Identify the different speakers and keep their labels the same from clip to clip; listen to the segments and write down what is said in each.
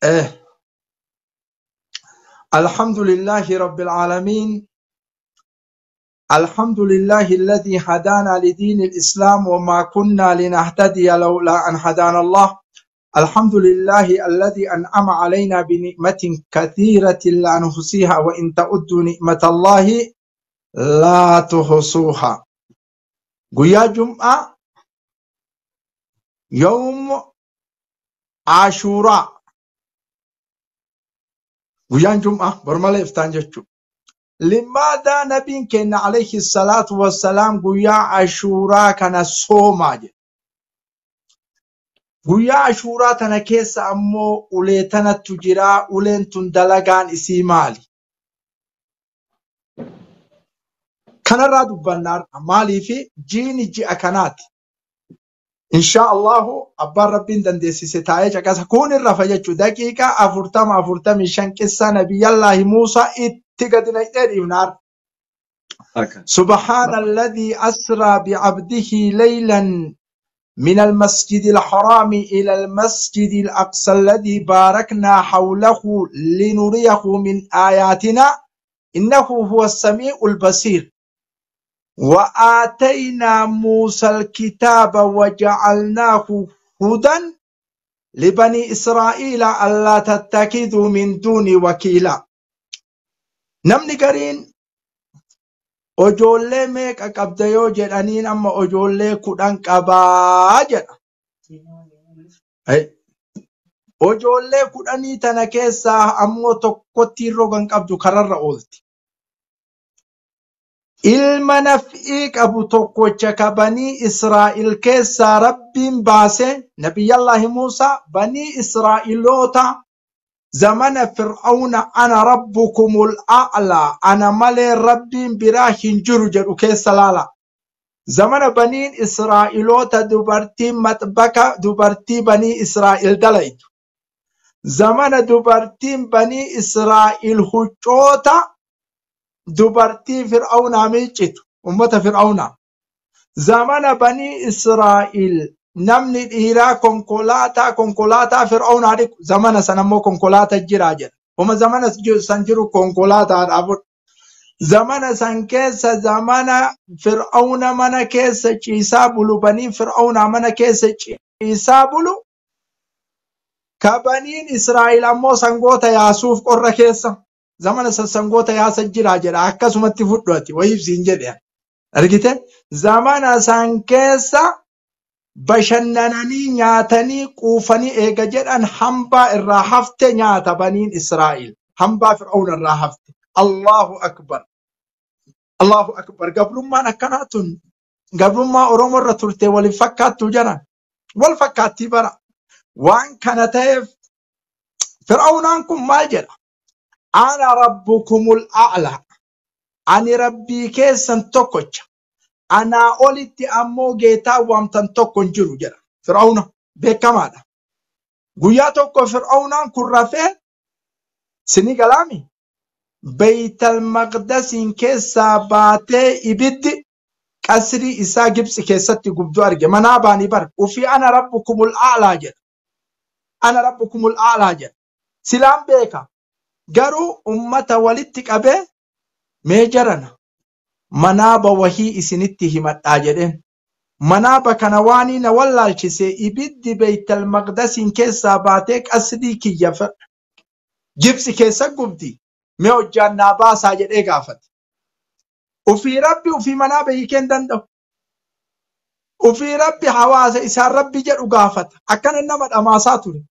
Speaker 1: إيه. الحمد لله رب العالمين. الحمد لله الذي هدانا لدين الإسلام وما كنا لنهتدي لولا أن هدانا الله. الحمد لله الذي أنعم علينا بنعمة كثيرة لا نحصيها وإن تعدوا نعمة الله لا تحصوها. قيا جمعة يوم عاشوراء. قيا جمعة برملا يفتان جتشو. لماذا نبي كان عليه الصلاة والسلام قيا عاشوراء كان صوما؟ قيا عاشوراء تنكيس أمو أوليتنا تجرا أولين تندلقان اسي مالي كان رادو بنار مالي في جيني جي أكنات إن شاء الله أبار ربين دندسي ستايج أكاس كون الرفاجة دقيقة أفرتم شنك السنة بي الله موسى اتقدنا يتريونار. سبحان الذي أسرى بعبده ليلا من المسجد الحرام إلى المسجد الأقصى الذي باركنا حوله لنريه من آياتنا إنه هو السميع البصير. وآتينا موسى الكتاب وجعلناه هدى لبني إسرائيل ألا تتخذوا من دوني وكيلا. نمني قرين أجولي ميك أكبديو جدانين أما أجولي كودان كبا جدا. أجولي كوداني تنكيسا أمو تقوتي روغان كبدو كرر أولتي. ilma naf'ii qabu tokkocha ka banii Israa'il keessaa Rabbiin baase Nabiyyallahi Muusaa banii Israa'iloota zamana Fir'auna ana rabbukumul a'laa ana malee Rabbiin biraa hin jiru jedhu keessa laala. Zamana banii Israa'iloota dubartiin maxbaka dubartii banii Israa'il dalaytu. Zamana dubartiin banii Israa'il huccoota dubartii Fir'aunaa miicitu ummata Fir'aunaa. Zamana banii Israa'il namni dhiiraa konkolaataa Fir'aunaa dhiqu zamana san ammoo konkolaataa jiraa jedha. Uma zamana san jiru konkolaataadhaaf. Zamana san keessa zamana Fir'auna mana keessa ciisaa bulu banii Fir'aunaa mana keessa ciisaa bulu ka baniin Israa'il ammoo sangoota yaasuuf qorra keessa. Zamana sangoota yaasa jiraa jedha akkasumatti fudhati wayibsiin jedhe argite. Zamana san keessa bashannananii nyaatanii quufanii eega jedhan hambaa irraa hafte nyaata baniin Israa'il hambaa Fir'auna irraa hafte. Allahu akbar Allahu akbar. Gabrummaan akkanaatun gabrummaa Oromoo irra turte waliin fakkaattu jiran wal fakkaattii bara waan kana ta'eef Fir'aunaan kun maal jedha? أنا ربكم الأعلى أنا ربي كيسن توكوش أنا أوليت أمو جيتا وامتن توكون جرو جرا فرعون بكمالا قويا توكو فرعون كرافه سني كلامي بيت المقدس كيسا باتي إبد كسري إسا جبس كيستي قبدو أرجع مناباني بر وفي أنا ربكم الأعلى جرا أنا ربكم الأعلى جرا سلام بيكا garuu ummata walitti qabee mee jarana manaaba wahii isinitti himadhaa jedheen. Manaaba kana waanii na wallaalchisee ibiddi Beeytal Maqdasiin keessaa baatee qasdii kiyya Gibsi keessa gubdi mee hojjaan naa baasaa jedhee gaafate. Ufii Rabbi ufii manaaba hiikeen danda'u. Ufii Rabbi hawaasa isaan Rabbi jedhu gaafata. Akkana nama dhamaasaa ture.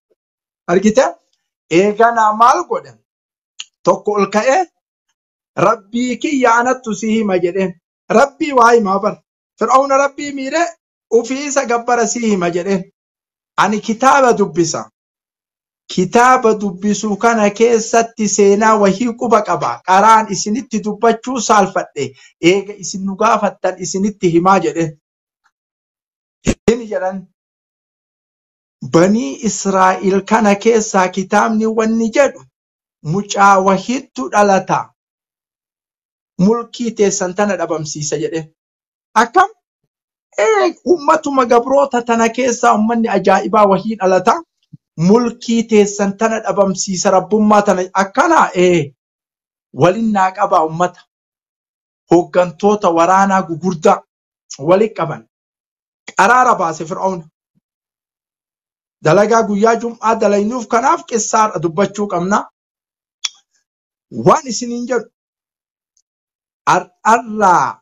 Speaker 1: Argite eeganaa maal godhan? Tokko ol ka'ee Rabbii kiyya anattu si hima jedheen. Rabbii waa himaa bar. Fir'auna Rabbii miire ufii isa gabbara si hima jedheen. Ani kitaaba dubbisa. Kitaaba dubbisuu kana keessatti seenaa wahii quba qaba. Qaraan isinitti dubbachuu saalfadhe. Eega isin nu gaafattan isinitti himaa jedheen. Himi jedhan. Banii Israa'il kana keessaa kitaabni wanni jedhu mucaa wahittu dhalata. Mulkii teessan tana dhabamsiisa jedhe. Akkam? Ummatuma gabroota tana keessaa ummanni ajaa'ibaa wahii dhalata. mulkii teessan tana dhabamsiisa rabbummaa tana akkanaa waliin naa qabaa ummata hooggantoota waraanaa gugurdaa waliin qaban qaraara baase Fir'aawna dalagaa guyyaa jum'aa dalaynuuf kanaaf qissaadha dubbachuu qabna waan isiniin jedhu ar'arraa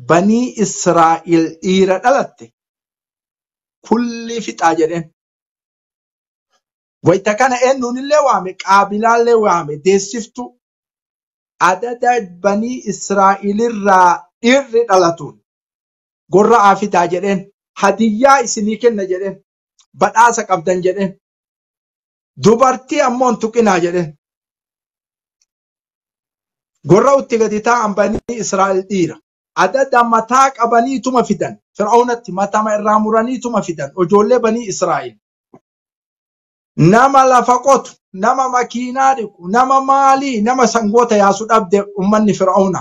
Speaker 1: banii Israa'il dhiira dhalatte kulli fixaa jedheen wayta kana eenyuunillee waame qaabilaallee waame deessiftu adada banii Israa'ilirraa dhiirri dhalatuun gorra aafidaa jedheen hadiyyaa isinii kenna jedheen badhaasa qabdan jedheen dubartii ammoo hin tuqinaa jedheen gorra utti gadi taa'an banii Israa'il dhiira adada mataa qabaniituma fidan Fir'aawnatti matama irraa muraniituma fidan ijoollee banii Israa'il nama lafa qotu nama makiinaa dhiqu nama maalii nama sangoota yaasu dhabde ummanni Fir'aawna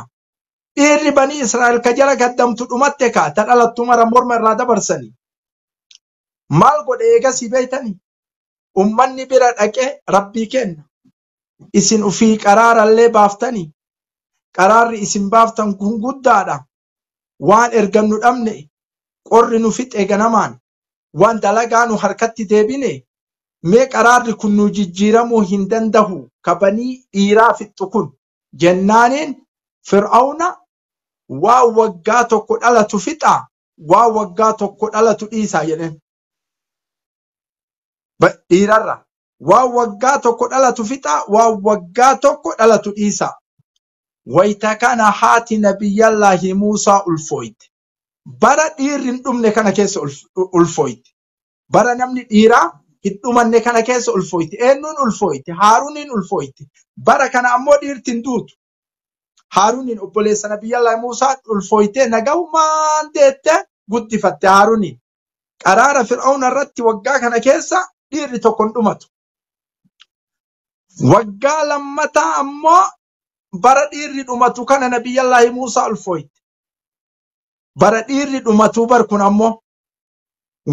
Speaker 1: dhiirri banii Israa'il ka jala gaddamtu dhumatte kaa ta dhalattu mara morma irraa dabarsanii maal godhe eegasii beeytanii ummanni bira dhaqee rabbii kenna isin ufii qaraarallee baaftanii qaraarri isin baaftan kun guddaadha waan ergannu dhabne qorri nu fixe ganamaan waan dalagaa nu harkatti deebine mee qaraarri kun nu jijjiiramuu hin dandahu ka banii dhiiraa fixxu kun jennaaniin Fir'aawna waa waggaa tokko dhalatu fixaa waa waggaa tokko dhalatu dhiisaa jedheen dhiirarra waa waggaa tokko dhalatu fixaa waa waggaa tokko dhalatu dhiisaa wayta kana haati nabiyyallaahi Muusaa ulfooyte bara dhiirri hin dhumne kana keessa ulfooyte bara namni dhiiraa hin dhumanne kana keessa ulfooyte eenyuun ulfooyte Haaruuniin ulfooyte bara kana ammoo dhiirti hin duutu Haaruuniin obboleessa nabiyyallaahi Muusaa ulfooyte nagahumaan deette guddifatte Haaruuniin qaraara Fir'aawna irratti waggaa kana keessa dhiirri tokko hin dhumatu waggaa lammataa ammoo bara dhiirri dhumatu kana nabiyyallaahi Muusaa ulfooyte bara dhiirri dhumatu bar kun ammoo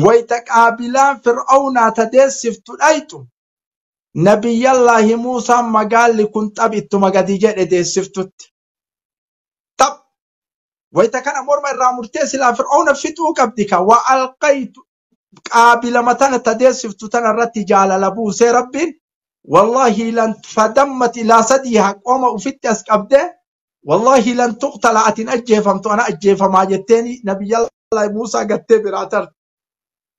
Speaker 1: wayta qaabilaan Fir'aawnaa tadeessiftu dhayxu nabiyyallaahi Muusaa magaalli kun xabittuma gadi jedhe deessiftutti tab wayta kana morma irraa murtee silaa Fir'aawna fixuu qabdi ka wa alqaytu qaabila matana tadeessiftu tana irratti jaalala buusee rabbiin والله لن فدمت إلى سديها قوم وفت أسكبده والله لن تقتل أتن أجيفمت أنا أجيف ما جتني نبي الله موسى قد براتر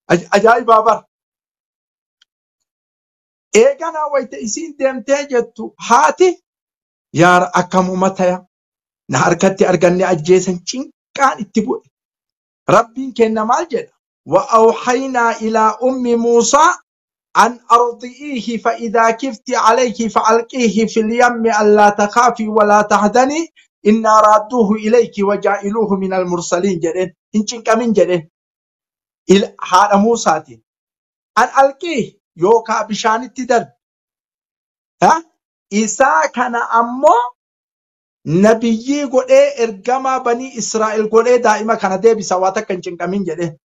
Speaker 1: أجاي بابر إيجانا ويتأسين دم تجتو هاتي يا أكم متى نهاركتي أرجعني أجيسن كان اتبوء ربي كنا مالجد وأوحينا إلى أم موسى أن أرضئيه فإذا كفت عليه فألقيه في اليم ألا تخافي ولا تحزني إنا رادوه إليك وجائلوه من المرسلين جدين إنشن كمين جدين هذا موسى أن ألقيه يوكا بشان التدر إسا كان أمو نبيي قد إرقما بني إسرائيل قد دائما كان دي بسواتك إنشن كمين جدين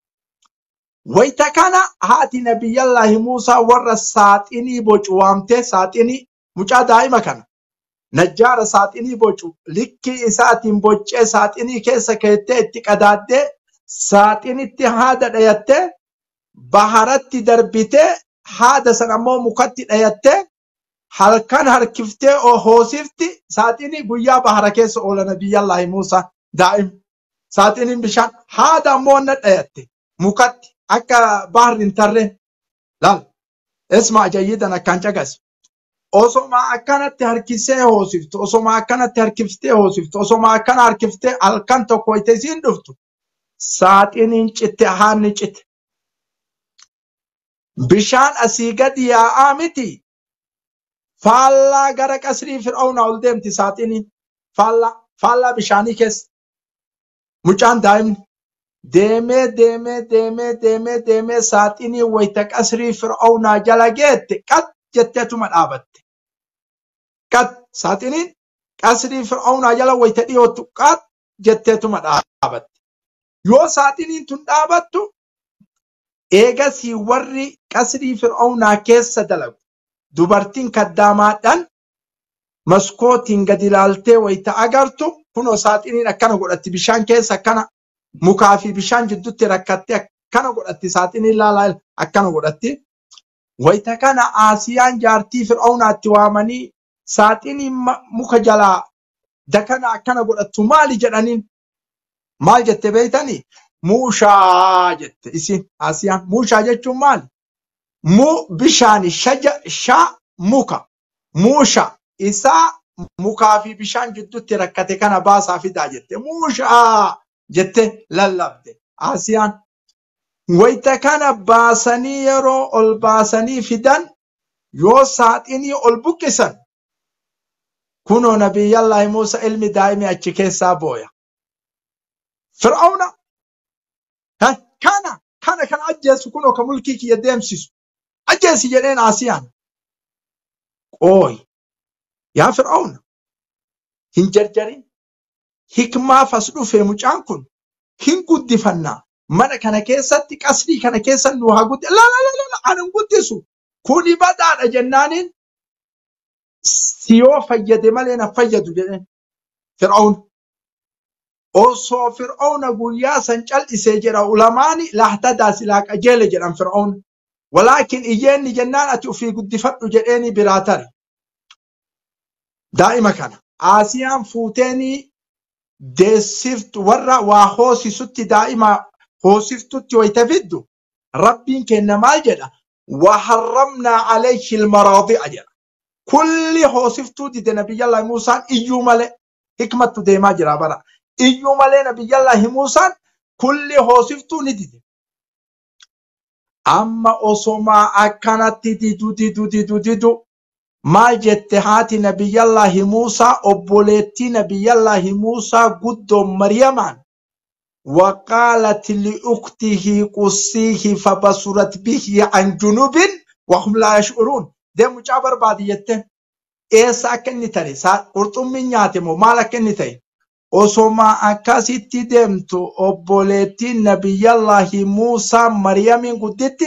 Speaker 1: wayta kana haati nabiyyallaahi Muusaa warra saaxinii bocu waamte saaxinii mucaa daa'ima kana najjaara saaxinii bocu likkii isaatiin boccee saaxinii keessa keettee itti qadaaddee saaxinitti haada dhayattee baharatti darbitee haada san ammoo mukatti dhayattee halkan harkiftee hoosifti saaxinii guyyaa bahara keessa oola nabiyyallaahi Muusaa daa'im saaxiniin bishaan haada ammoo na dhayatte mukatti akka bahrin tarreen laal اسمع جيدا كان جاكس osoma akkanatti harkisee hoosiftu osoma akkanatti harkiftee hoosiftu osoma akkana harkiftee halkan tokko itti siin dhuftu saaxiniin citte haanni citte bishaan asii gadi yaa'aa miti faallaa gara qasrii Fir'aawnaa ol deemti saaxiniin faallaa bishaanii keessa mucaan daa'imni deemee saaxinii wayta qasrii Fir'aawnaa jala geette qat jetteetuma dhaabatte qat saaxiniin qasrii Fir'aawnaa jala wayta dhiyootu qat jetteetuma dhaabatte yoo saaxiniin tun dhaabattu eegasii warri qasrii fir'aawnaa keessa dalagu dubartiin kaddaamaadhaan maskootiin gadi ilaaltee wayita agartu kunoo saaxiniin akkana godhatti bishaan keessa akkana mukaa fi bishaan jidduutti rakkattee akkana godhatti saaxiniin laalaa akkana godhatti wayita kana Aasiyaan jaartii fir'aawnaatti waamanii saaxiniin muka jalaa dakana akkana godhattu maali jedhaniin maal jette beeytanii muushaa jette isin Aasiyaan muushaa jechuun maali bishaani shaa muka muusha isaa mukaa fi bishaan jidduutti rakkate kana baasaa fidaa jette muushaa jette lallabde Aasiyaan wayita kana baasanii yeroo ol baasanii fidan yoo saaxinii ol buqqisan kunoo nabiyyallaahi Muusaa ilmi daa'imii achi keessaa booya fir'aawna kana ajjeesu kunoo ka mulkii kiyya deemsisu ajjeesi jedheen Aasiyaan qooy yaa fir'aawna hin jarjarin hikmaaf as dhufe mucaan kun hin guddifannaa mana kana keessatti qasrii kana keessa nu haa guddi la anan guddisu kuni badaadha jennaaniin siyoo fayyade malee na fayyadu jedheen fir'aawna osoo fir'aawna guyyaa san cal'isee jedha ulamaani lahtadaa silaa qajeele jedhan fir'aawna walaakin iyyeenni jennaan ati ufii guddifadhu jedheeni biraa tare daa'ima kana Aasiyaan fuuteenii deessiftu warra waa hoosisutti daa'ima hoosiftutti wayita fiddu rabbiin kenna maal jedha waharramnaa alayhi almaraadi'a jedha kulli hoosiftuu dide nabiyyallaahi Muusaan iyyuu malee hikmattu deemaa jira bara iyyuu malee nabiyyallaahi Muusaan kulli hoosiftuu ni dide amma osomaa akkanatti didu maal jette haati nabiyyallaahi Muusaa obboleettii nabiyyallaahi Muusaa guddoon Maryamaan وقالت لأخته قصيه فبصرت به عن جنوب وهم لا يشعرون ده مجابر باديته إيه ساكن نتري قرطم من ياتمو مالك نتري وسوما أكاسيتي دمتو أبوليتي نبي الله موسى مريم قدت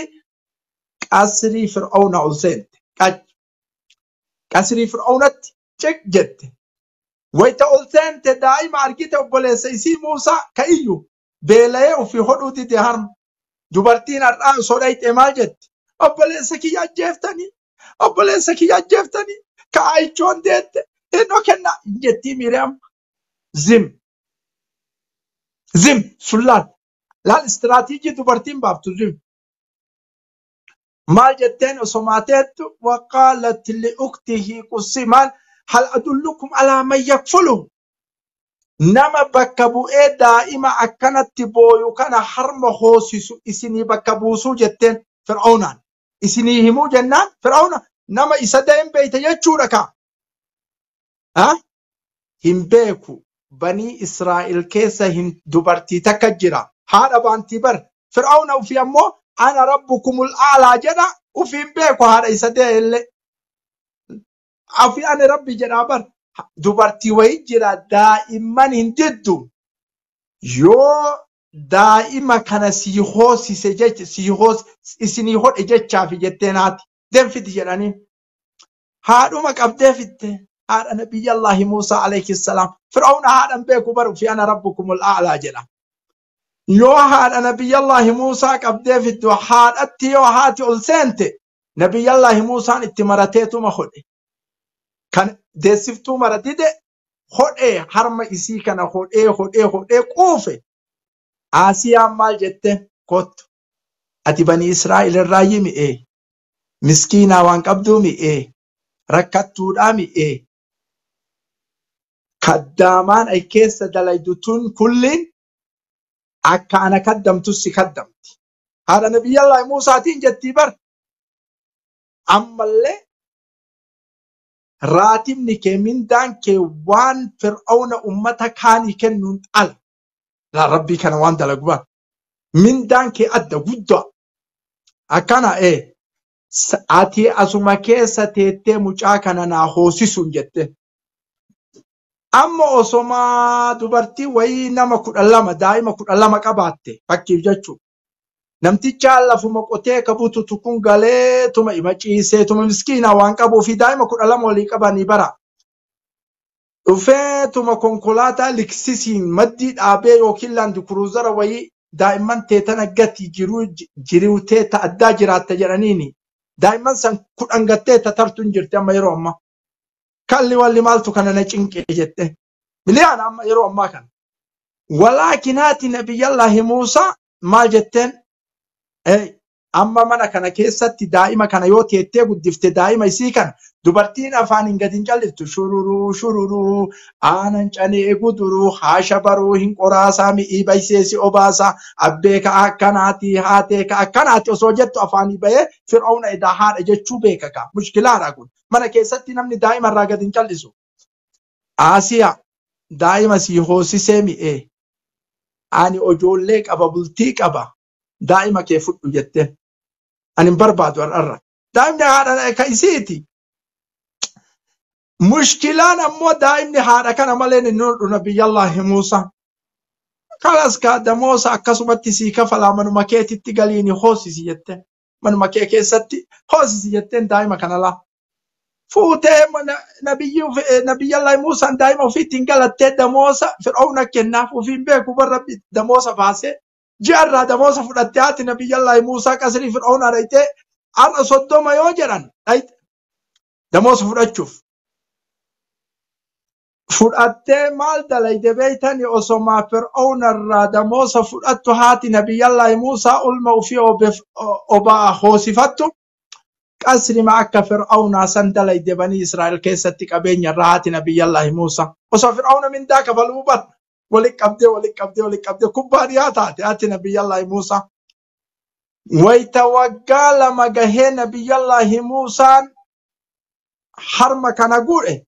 Speaker 1: كاسري فرعون عزنت كاسري فرعون جت ويتا أولتنت دائما أركيت أبوليسي موسى كأيو بيلاي وفي حدود دهرم dubartiin har'aan sodaayite maal jetti obboleessa kiyya ajjeeftanii ka'aayichoon deette ennoo kenna jetti Miriyaam zim sullaan laal istiraatiijii dubartiin baaftu zim maal jetteen osomaateettu waqaalati li'uktihi qussi maal hal adullukum alaa man yakfuluhu nama bakka bu'ee daa'ima akkanatti booyu kana harma hoosisu isinii bakka buusuu jetteen fir'aawnaan isinii himuu jennaan fir'aawna nama isa da'een beeyte jechuudha ka hin beeku banii Israa'el keessa hin dubartii takka jira haadha baantii bar fir'aawna ufi ammoo ana rabbukumul a'laa jedha ufi hin beeku haadha isa da'ellee afi ana rabbi jedhaa bar dubartii wayii jira daa'imman hin diddu yoo daa'ima kana sii hoosise jecha isinii hodhe jechaafi jetteen haati deemfiti jedhaniin haadhuma qabdee fitte haadha nabiyyallaahi Muusaa alayhi salaam fir'aawna haadhan beeku baru fi ana rabbukumul a'laa jedha yoo haadha nabiyyallaahi Muusaa qabdee fittu haadhatti yoo haati ol seente nabiyyallaahi Muusaan itti marateetuma hodhe kan deessiftuu mara dide hodhee harma isii kana hodhee quufe Aasiyaan maal jette kottu ati banii Israa'el irraa mi'ee miskiinaa waan qabduu mi'ee rakkattuudhaa mi'ee kaddaamaan ay keessa dalaydu tun kulliin akka ana kaddamtus si kaddamti haadha nabiyyallaahi Muusaatiin jettii bar ammallee raatimni kee mindaan kee waan fir'aawna ummata kaanii kennuun ala la rabbii kana waan dalagu bar mindaan kee adda guddaa akkana ati asuma keessa teettee mucaa kana naa hoosisuun jette amma osoma dubartii wayii nama 12 daa'ima 12 qabaatte fakkiif jechuudha namticha lafuma qotee kabutu tukun galee tuma ima ciisee tuma miskiina waan qabuu fi daa'ima 12 walii qabanii bara. Dhufee tuma konkolaataa liksisiin maddii dhaabee yookiin laandi kuruuzara wayii daa'imman teetana gati jiruu teeta addaa jiraatta jedhaniini. Daa'imman san 10 gattee tatartuun jirti amma yeroo ammaa. Kalli walli maaltu kana na cinqee jette. Miliyaan amma yeroo ammaa kana. Walaakinaati nabiyyallaahi Muusaa maal jetteen? Amma mana kana keessatti daa'ima kana yoo teettee guddifte daa'ima isii kana dubartiin afaaniin gadi hin calliftu shururuu aanan canee guduruu haasha baruu hin qoraasaa mi'ii bayseesi obaasaa abbeeka akkanaati haateeka akkanaati osoo jettu afaanii bahee fir'auna edaa haadha jechuu beekaka mushkilaadha kun mana keessatti namni daa'ima irraa gadi hin callisu. Aasiyaa daa'ima sii hoosisee mi'ee ani ijoollee qaba bultii qaba daa'ima kee fudhu jette. Ani barbaadu har'a. Daa'imni haadha ka isiiti. Mushkilaan ammoo daa'imni haadha kana malee ni nol'u nabiyyallaahi Muusaa. Kalas ka damoosa akkasumatti sii kafalaa manuma keetitti galiini hoosisi jette. Manuma kee keessatti hoosisi jetteen daa'ima kana laa. Fuutee nabiyyallaahi Muusaan daa'ima ofiitti hin galattee damoosa fir'auna kennaaf ofiin beeku barra damoosa baasee. Ji'arraa damoosa fudhattee haati nabiyyallaahi Muusaa qasrii fir'aunaa dhayitee har'a 30 yoo jedhan dhayite damoosa fudhachuuf. Fudhattee maal dalayde beeytani osoma fir'aunarraa damoosa fudhattu haati nabiyyallaahi Muusaa ulma ofii obaa hoosifattu qasrima akka fir'aunaa san dalayde banii Israa'el keessatti qabeenyarraa haati nabiyyallaahi Muusaa. Osoo fir'auna mindaa kafaluu barra. Walitti qabdee kubbaadhiyaa taate haati nabiyyallaahi Muusaa. Wayita waggaa 2 gahee nabiyyallaahi Muusaan harma kana guudhe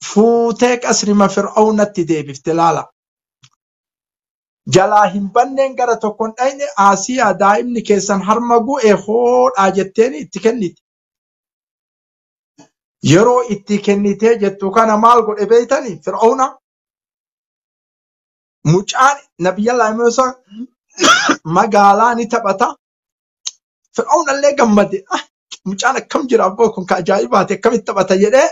Speaker 1: fuutee qasrima fir'aunatti deebifte laala. Jalaa hin banneen gara tokkon dhayne Aasiyaa daa'imni keessan harma gu'e hoodhaa jetteeni itti kennite. Yeroo itti kennitee jettu kana maal godhe beeytanii fir'auna? Mucaan nabiyyallaahi Muusaa magaalaa ni taphata. Fir'auna illee gammade. Mucaan akkam jira abboo kun ka ajaa'ibaati akkamitti taphata jedhee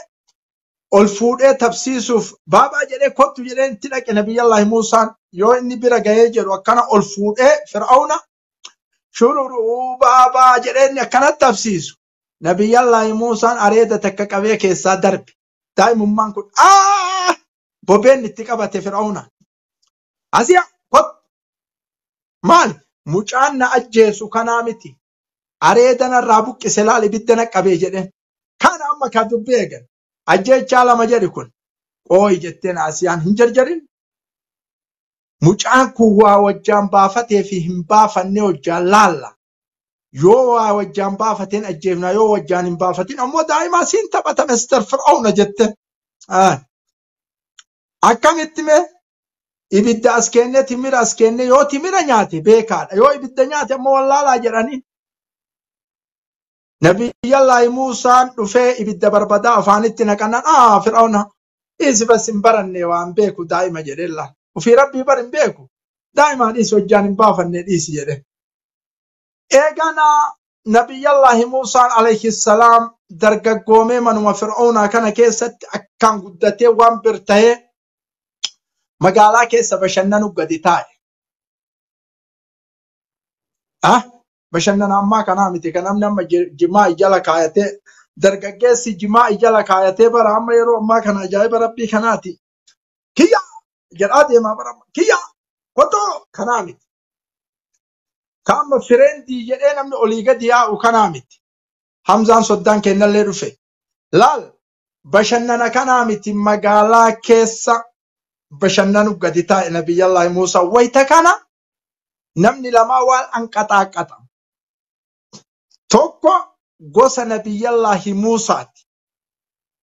Speaker 1: ol fuudhee tabsiisuuf baabaa jedhee kottu jedhee itti dhaqe nabiyyallaahi Muusaan yoo inni bira gahee jedhu akkana ol fuudhee fir'auna shururuu baabaa jedhee inni akkanatti tabsiisu. Nabiyyallaahi Muusaan areeda takka qabee keessaa darbe. Daa'imummaan kun bobeen itti qabate fir'auna. Asiyaa kot maali mucaan na ajjeesu kanaa miti areeda narraa buqqise laal ibidda na qabee jedheen kana amma ka dubbii eegan ajjeechaa 2 jedhi kun qooyi jetteen Asiyaan hin jarjarin mucaan kun waa wajjaan baafatee fi hin baafanne wajjaan laalla yoo waa wajjaan baafateen ajjeefna yoo wajjaan hin baafatin ammoo daa'imaa siin taphata Mr. Fir'auna jette akkamitti mee ibidda as kenne timira as kenne yoo timira nyaate beekaadha yoo ibidda nyaate ammoo wallaalaa jedhanii. Nabiyyallaahi Muusaan dhufee ibidda barbadaa afaanitti naqannaan fir'auna isi bas hin baranne waan beeku daa'ima jedhella ofii rabbii bar hin beeku daa'imaan dhiisi wajjaan hin baafanne dhiisi jedhe. Eeganaa nabiyyallaahi Muusaan alayhi salaam dargaggoomee manuma fir'aunaa kana keessatti akkaan guddatee waan birtahee magaalaa keessa bashannanu gadi taa'e. Bashannana ammaa kanaa miti kan namni amma jimaa ijala kaayatee dargaggeessi jimaa ijala kaayatee bara amma yeroo ammaa kana ajaa'iba rabbii kanaati. Kiyya jedhaa deemaa bara kiyya kotoo kanaa miti. Kan amma fireendii jedhee namni olii gadi yaa'u kanaa miti. Hamzaan soddaan kennallee dhufe. Laal bashannana kanaa miti magaalaa keessa bashannanu gadi taa'e nabiyyallaahi Muusaa wayita kana namni lamaa waan anqaxaaqata. Tokko gosa nabiyyallaahi Muusaati.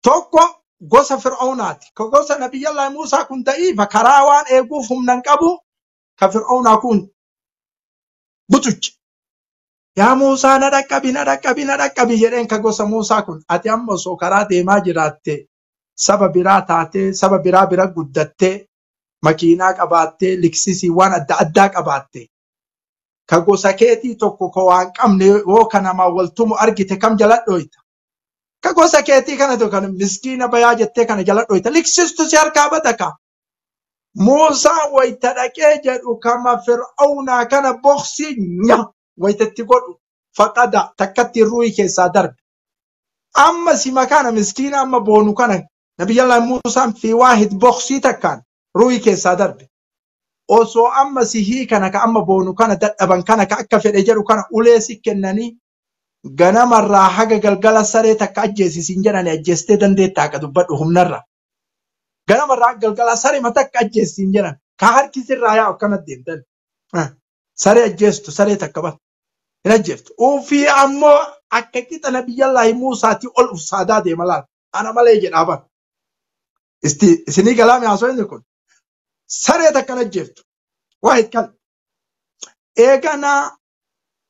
Speaker 1: Tokko gosa fir'aunaati. Ka gosa nabiyyallaahi Muusaa kun da'iifa karaa waan eeguuf humna hin qabu ka fir'aunaa kun butuchi. Yaa Muusaa na dhaqqabi jedheen ka gosa Muusaa kun ati amma osoo karaa deemaa jiraatte saba biraa taatee saba biraa bira guddattee makiinaa qabaattee liksisii waan adda addaa qabaatte كجوسا كيتي توكو كوان قمني و كان ما ولتم أرجت كم جلد دويتا كجوسا كيتي كان تو كان مسكينة بياجت كان جلد دويتا لكسستو سيار كابتك موسى ويتدكيجد وكما فرعون كان بوخسي نيا ويتتقول فقد تكتي روي كيسا درب أما سيما كان مسكين أما بونو كان نبي الله موسى في واحد بوخسي تكان روي كيسا درب أوسو أما سيهي كان كأما بونو كان دأبان كان كأكا الإجر كان أوليسي كنني غنم الراحة قلقل سري تكا أجيسي سنجراني أجيستي دندي تاكا دبادهم نرى غنم الراحة قلقل سري متك أجيسي سنجران كهر كيسي الرايا وكانت دين دل سري أجيستو سري تكبات نجفت وفي أمو أكاكيت نبي الله موسى تي أول أفسادا دي ملال أنا ملايجي أبا سني كلامي عصوين يكون سري تكا نجفت واحد كان إيغانا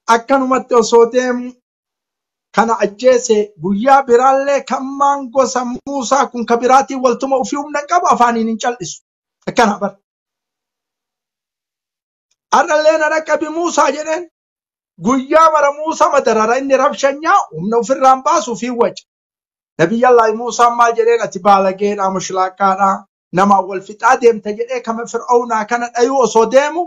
Speaker 1: أكانو متو صوتيم كان أجيسي بويا برالي كمان غوسا موسى كن كبيراتي والتما وفيهم ننقب أفاني ننجل إسو أكان أبر أرالينا نكبي موسى جنين guyyaa mara Muusaa madarara inni rabshanyaa humna ofirraan baasu fi waca Nabi Allah Muusaa maal jedheen ati baalageedha mushlaaqaadha nama wal fixaa deemta jedhee kama Fir'aawnaa kana dhayuu osoo deemu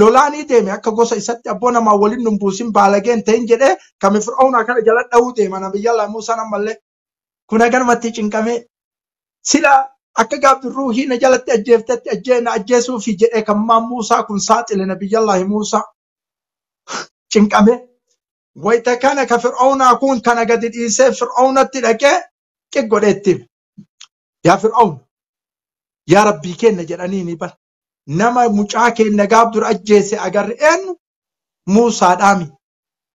Speaker 1: lolaanii deeme akka gosa isatti abboo nama waliin numbuusin baalageen ta'in jedhee kama Fir'aawnaa kana jala dhawuu deema Nabi Allah Muusaa ammallee kun agarmatti cinqamee sila akka gaabbi ruuhii na jalatti ajjeeftetti ajjeesuu fi jedhee kammaan Muusaa kun saaxile Nabi Allah Muusaa cinqame wayta kana ka Fir'aawnaa kun kana gadi dhiisee Fir'aawnatti dhaqee qiggodheetti yaa Fir'aawn yaa rabbii kenna jedhanii ni bar nama mucaa kenna gaabdur ajjeese agarre eenyu Muusaa dhaami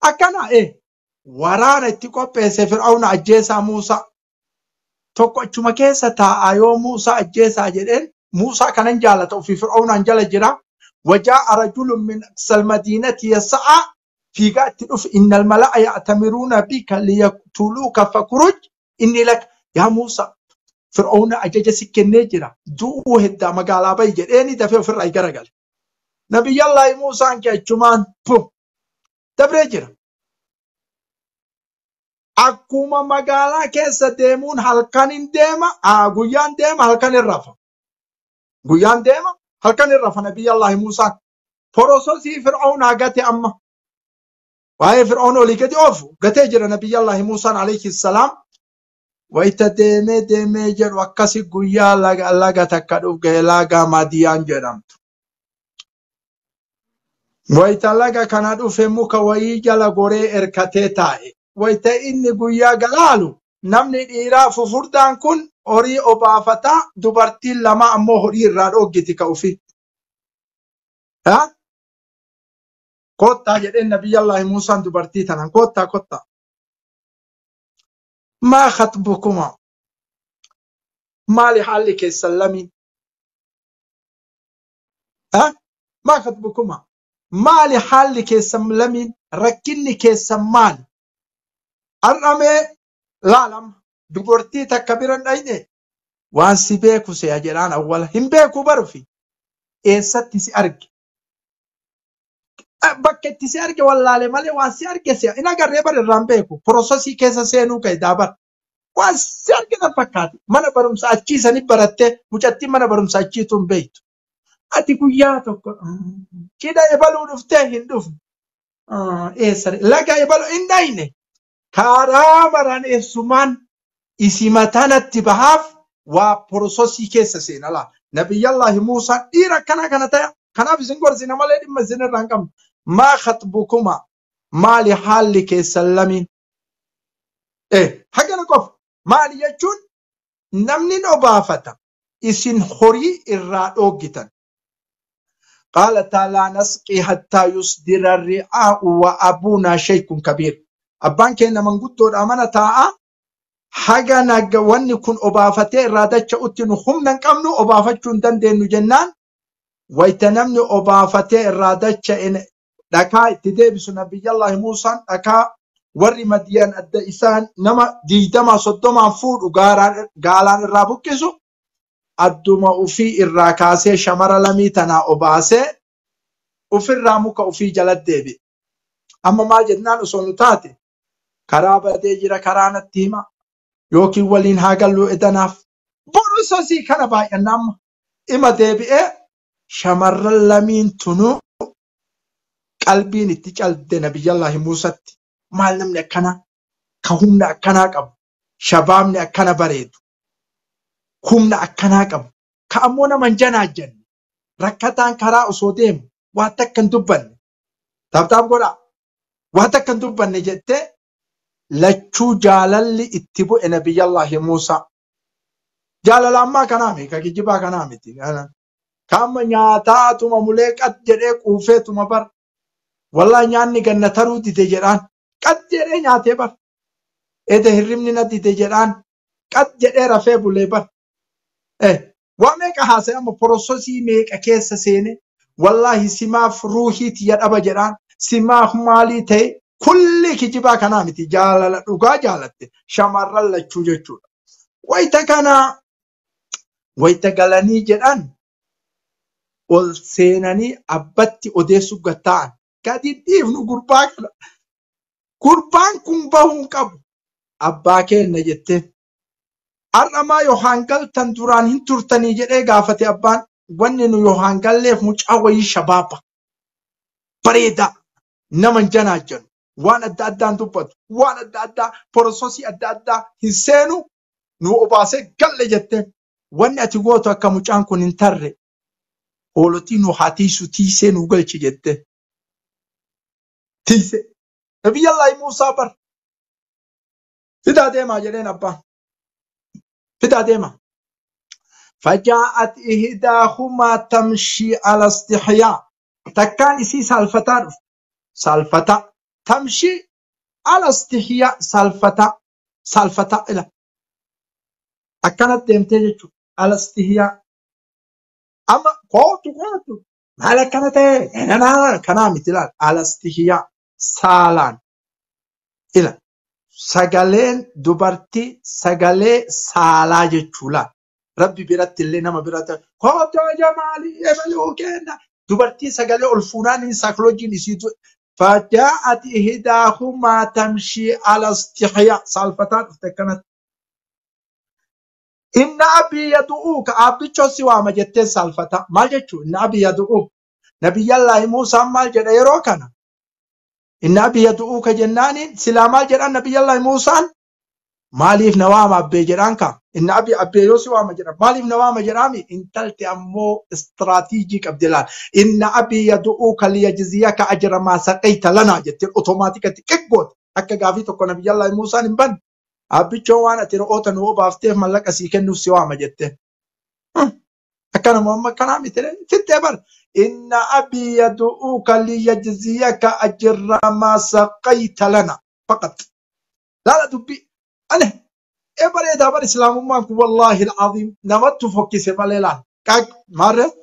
Speaker 1: akkana waraana itti qopheesse Fir'aawnaa ajjeesaa Muusaa tokko achuma keessa taa'aa yoo Muusaa ajjeesaa jedheen Muusaa kanan jaalata ofii Fir'aawnaan jala jira وجاء رجل من أقصى المدينة يسعى في قاعد تلف إن الملأ يأتمرون بك ليقتلوك فخرج إني لك يا موسى فرعون أجج سكن نجرة دوه الدا مقالا بيجر إني دفع في الرأي قرقل نبي الله موسى أنك أجمان بو دبرجر أكوما مقالا كيسا ديمون هلكان ديما قيان ديما هلكان الرفا قيان ديما هلكان الرفا نبي الله موسى فرصوصي فرعون أغاتي أما وهي فرعون ولي قد أوفو قتجر نبي الله موسى عليه السلام ويتا ديمي ديمي جر وكاسي قويا لغا تكادوف غيلاغا ماديان جرمت ويتا لغا كانادو فموكا ويجا لغوري اركاتي تاي ويتا إني قويا غلالو نمني إيراف فردان كن أوري أبافتا دوبارتين لما أمو هوري الرادو جيتي كوفي ها كوتا جدين نبي الله موسى دوبارتي تنان كوتا ما خطبكما ما لحالك السلمي ها ما خطبكما ما لحالك السلمي ركنك السمان أرمي لالم دوبارتي تكبيرا أيني وان سيبيكو سيجران أولا هم بيكو برفي إيساتي سيارك bakkeetti si arge wallaalee malee waan si arge si ina garree bare irraan beeku piroosesii keessa seenuu ka'e daabar waan si argitan fakkaate mana barumsa achiisanii barattee mucattiin mana barumsa achiitu hin beektu ati guyyaa tokko cidha ebaluu dhuftee hin dhufne eessare laga ebaluu hin dhayne karaa maraan eessumaan isimatanatti bahaaf waa piroosesii keessa seenalaa nabiyyallaahi Muusaa dhiira kana ta'e kanaaf isin gorsina malee dhimma isin irraan qabnu ما خطبكما ما لحالك السلمين حاجة نقف ما ليجون نمنين أبافتا إسن خوري إرادو جتا قال تعالى نسقي حتى يصدر الرعاء وأبونا شيء كبير أبان كينا من قد أمانة تاء حاجة نقوان يكون أبافتي إرادتش أتنو خمنا كمنو أبافتشون دندين جنان ويتنمني أبافتي إرادتش إن دكا تدبس نبي الله موسى دكا وري مديان أدى إسان نما ديدما صدما فود وقالان الرابوكسو أدوما وفي الراكاسي شمر لميتنا أباسي وفي الرامك وفي جلد ديبي أما ما جدنان أصول تاتي كرابة ديجرا كرانا التيمة يوكي ولين هاقلو إدناف بروسوسي كان باي النام إما ديبي شمر اللمين تنو قلبين اتجال دي نبي الله موسى مال نمني أكنا كهمنا أكنا قب شبابنا أكنا بريد همنا أكنا قب كأمونا من جنا جن ركتان كرا أسوديم واتكن دبن تاب قولا واتكن دبن نجتة لچو جالل اتبو نبي الله موسى جالل أما كنامي كجبا كنامي أنا كم نياتا توما ملك أتجرك وفي توما بر والله نياني كنا ترو تجران أتجري نياتي بر إذا هرمني ندي تجران أتجري رفع بوليبر وامك هاسه أما بروسوسي ميك أكيس سينه والله سماف روحي تيار أبا جران سماف مالي تي كل كجبا كنامي جالل وقا جالت شمر الله تشوجو ويتكنا ويتقلني جران ol seenanii abbatti odeessuu gattaan gadi dhiifnu gurbaan kun bahuun qabu abbaa kenna jettee har'amaa yookaan galtan duraan hin turtanii jedhee gaafate abbaan wanni nu yookaan galleef mucaa wayii shabaaba bareedaa nama janaa jennu waan adda addaan dubbatu waan adda addaa poroososii adda addaa hin seenu nu obaasee galle jettee wanni ati gootu akka mucaan kun hin tarre Olotiin nuhaatii sutiisee nu galchi jette tiise nabiyyi Allah Muusaa bar fidaa deemaa jedheen abbaan fidaa deemaa فجاءت إحداهما تمشي على استحياء تكان إسي سالفتا تمشي على استحياء سالفتا إلى أكانت ديمتي على استحياء أما قوتو مالا كانت أنا كنا مثلا على استحياء سالان إلى سجلين دبرتي سجلي سالا جتولا ربي برات اللي نما برات قوتو جمالي يبلو كنا دبرتي سجلي الفلاني ساكلوجي نسيتو فجاءت إحداهما تمشي على استحياء سالفتان افتكنت إن أبي يدعوك أبي تشوسي وما جت سالفتا ما جتشو إن أبي يدعوك نبي الله موسى ما جد يروكنا إن أبي يدعوك جنان سلام جران نبي الله موسى ماليف نوام أبي جرانك إن أبي يوسف وما جران ماليف نوام جرامي إن تلت أمو استراتيجيك عبد الله إن أبي يدعوك ليجزيك أجر ما سقيت لنا جت أوتوماتيك تكجود أكجا غافي تكون نبي الله موسى نبن أبي جوانا ترى أوتن هو بافتح ملك أسيكن نفسي وما جت أكان ماما كان مثلا في التبر إن أبي يدعوك ليجزيك أجر ما سقيت لنا فقط لا تبي أنا إبرة دابر إسلام ماك والله العظيم نمت فوق سبالله كاك مرة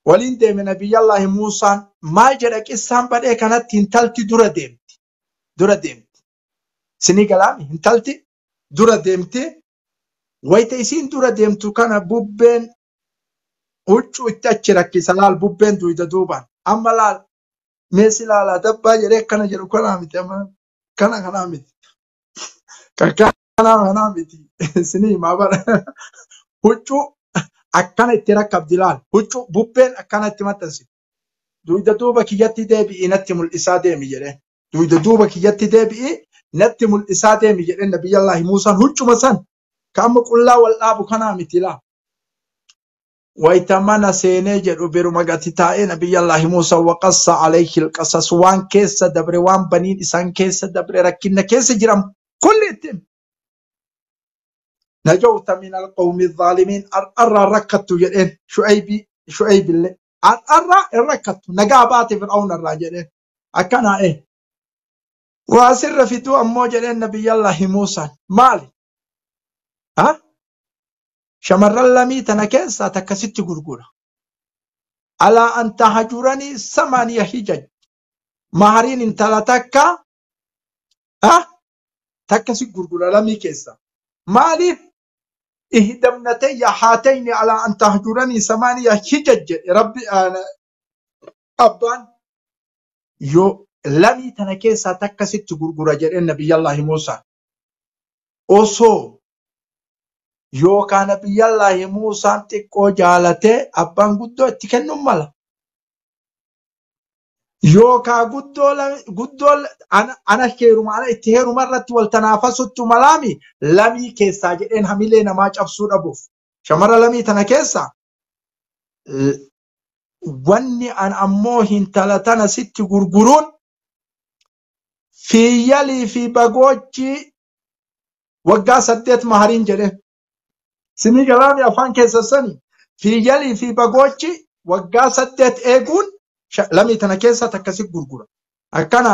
Speaker 1: ولين ده من نبي الله موسى ما جرك إسلام بدأ كانت تنتلتي دورة ديم سني كلامي تنتلتي دورة ديمتي ويتيسين دورة ديمتو كان بوبين وچو اتچرك سلال بوبين دويدا دوبان أما لا مثلا لا دبا جرك كان جرو كلامي تمام كان كلامي كلامي سني ما بر وچو أكان اترك عبدالله وچو بوبين أكان اتمتنسي دويدا دوبا كيجتي دبي نتم الإسادة ميجره دويدا دوبا كيجتي دبي نتم الإسادة ميجره نبي الله موسى وچو مسان كم كلا والأب كنا مثلا ويتمنى سينجر وبرمجة تائن نبي الله موسى وقص عليه القصص وان كيس دبر وان بنين إسان كيس دبر ركنا كيس جرم كل يتم نجوت من القوم الظالمين أرى ركضت جرين شعيب الله أرى ركضت نجابات فرعون الراجلين أكنا إيه وأسر في تو أمو جرين نبي الله موسى مالي ها شمر اللمي تنكيسا تكسيت غرغورا على أن تهجرني 8 حجج مهرين انتلتكا تكسيت غرغورا لمي كيسا مالي إهدمنتي هاتين على أن تهجرني 8 حجج ربي abbaan yoo lamii tana keessaa takka sitti gurgura jedheen nabiyyallaahi Muusaa osoo yookaan nabiyyallaahi Muusaan xiqqoo jaalatee abbaan guddoo itti kennuun mala yookaan guddoo ana heeruma ana itti heeruma irratti wal tanaafasuttu malaami lamii keessaa jedheen hamilee namaa cabsuu dhabuuf shamara lamii tana keessaa wanni an ammoo hintala tana sitti gurguruun fiiyyalii fi bagoochii waggaa 8 mahariin jedheen simii galaami afaan keessa sani fiiyyalii fi bagoochii waggaa 8 eeguun lamii tana keessa takkasi gurgura akkana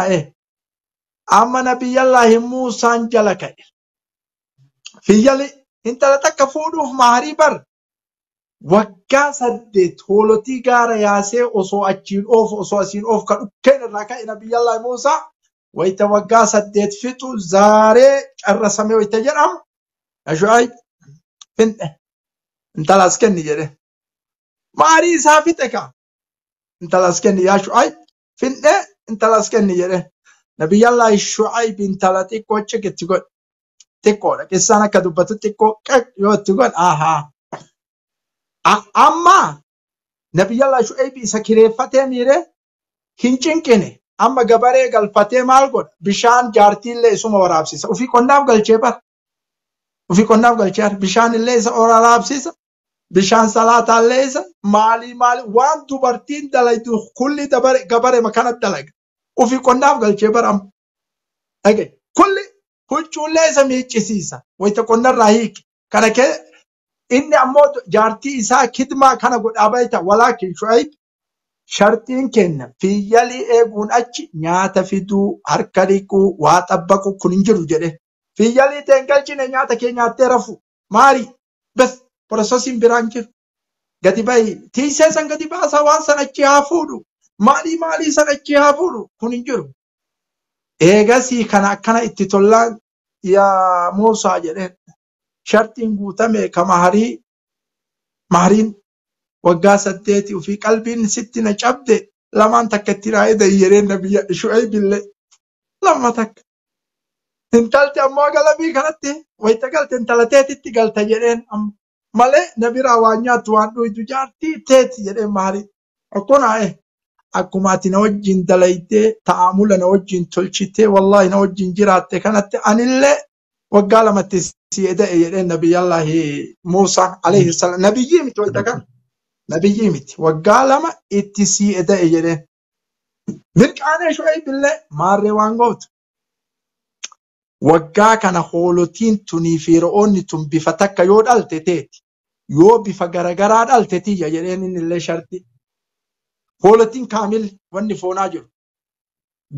Speaker 1: amma nabiyyallaahi Muusaan jala ka'e fiiyyalii intala takka fuudhuuf maharii bar waggaa 8 hoolotii gaara yaasee osoo achiin osoo asiin ka dhukkeen irraa ka'e nabiyyallaahi Muusaa wayta waggaa 8 fixu zaaree carrasamee wayta jedhamu Shu'ayb finne intalas kenni jedhe maharii isaa fixe ka intalas kenni yaa Shu'ayb finne intalas kenni jedhe nabiyyallaahi Shu'ayb intala xiqqoo cikitti godhe xiqqoodha qissaan akka dubbatu xiqqoo yoo itti godhe amma nabiyyallaahi Shu'ayb isa kireeffatee miire hin cinqine amma gabaree galfatee maal godha bishaan jaartiillee isuma waraabsisa ufii qonnaaf galchee bar ufii qonnaaf galchee bishaan illee isa waraabsisa bishaan salaataallee isa maali waan dubartiin dalaytu kulli gabare makana dalaga ufii qonnaaf galchee bar amma dhage kulli huccuullee isa miiccisiisa wayta qonnarraa hiiki kana kee inni ammoo jaartii isaa kidmaa kana godhaa bayta walaakin Shu'ayb shartiin kenna fiiyyalii eeguun achi nyaata fiduu harka dhiquu waa xabbaqu kun hin jiru jedhe fiiyyalii teen galchine nyaata kee nyaattee rafu maari bas prosesiin biraan jiru gadi bahi tiisee san gadi baasaa waan san achi haa fuudhu maalii san achi haa fuudhu kun hin jiru eegasii kana akkana itti tollaan yaa Muusaa jedheen shartiin guutame ka mahariin waggaa 8 ufii qalbiin sitti na cabde lamaan takka itti raayee dayyereen nabiyya Shu'ayb illee lama takka intalti ammoo galabii kanatti wayta galte intalateetitti galta jedheen malee nabiraa waan nyaattu waan dhuydu jaartii teeti jedheen maharii akkuna akkuma ati na wajjin dalaytee ta'amula na wajjin tolchitee wallahi na wajjin jiraatte kanatti anillee waggaa lamatti sii eda'e jedheen nabiyyallaahi Muusaa alayhi salaam nabiyyii miti wayta kana nabiyyii miti waggaa lama itti sii eda'e jedheen mirqaanee Shu'ayb illee maarree waan gootu waggaa kana hoolotiin tunii fi re'oonni tun bifa takka yoo dhalte teeti yoo bifa garagaraa dhalte tiyya jedheen inni illee sharti hoolotiin kaamil wanni foonaa jiru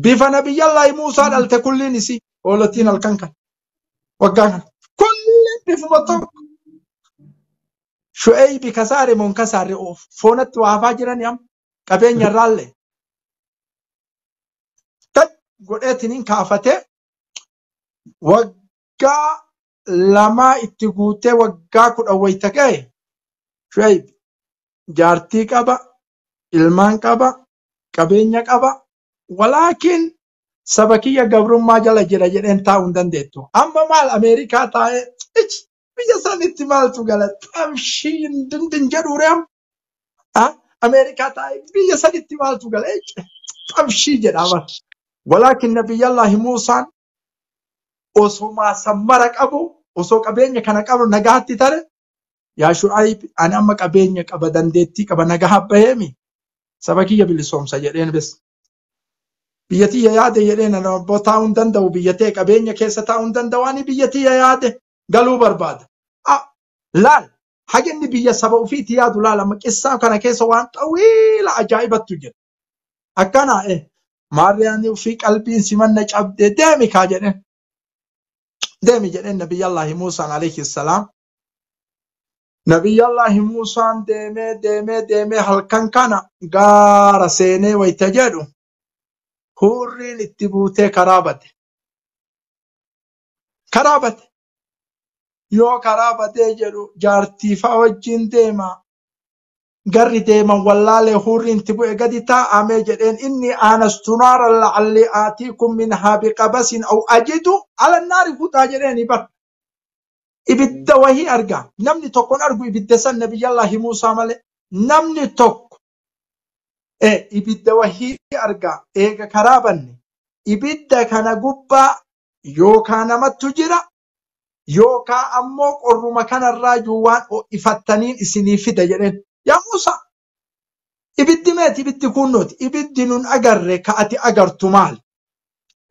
Speaker 1: bifa nabiyyallaahi Muusaa dhalte kulliin isii hoolotiin halkan kan waggaa kana kulliin bifuma tokko Shu'ayb kasaare mon kasaare foonatti waafaa jiran yam qabeenya irraallee godheetiniin kaafatee waggaa lamaa itti guutee waggaa 10 wayta ga'e Shu'ayb jaartii qaba ilmaan qaba qabeenya qaba walaakin saba kiyya gabrummaa jala jira jedheen taa'uu hin dandeettu amma maal Ameerikaa taa'ee biyya sanitti maaltu gala xabshiin dindin jedhuureem Ameerikaa taa'ee biyya sanitti maaltu gala xabshii jedhama walaakin nabiyyallaahi Muusaan osoo maasammara qabu osoo qabeenya kana qabu nagaatti tare yaa Shu'ayb ani amma qabeenya qaba dandeettii qaba nagaa baheemi saba kiyya bilisoomsa jedheen bes biyyatiyya yaade jedheen ana obbo taa'uu hin danda'u biyyatee qabeenya keessa taa'uu hin danda'u ani biyyatiyya yaade galuu barbaada laal haginni biyya saba ufiitti yaadu laal amma qissaa kana keessa waan xawiila ajaa'ibattu jira akkana maarriyaan ufii qalbiin simanna cabdee deemi kaa jedheen deemi jedheen nabiyyallaahi Muusaan alayhi salaam nabiyyallaahi Muusaan deemee halkan kana gaara seenee wayta jedhu hurriin itti buutee karaabate yoo karaabate jedhu jaartii fa'a wajjin deema قرر ديما والله لهورين تبو قدتا آمي جدين إني آنست نارا لعلي آتيكم منها بقبس أو أجد على النار فتا جدين بر إبدا وهي أرقى نمني تكون أرقو إبدا سن نبي الله موسى مالي نمني تك إبدا وهي أرقى كرابني إبدا كان قبا يوكا نمت تجرى يوكا أموك أرما كان الراجوان إفتنين إسني فدا جدين يا موسى ibiddi meeti ibiddi kunnooti ibiddi nun agarre ka'ati agartu maal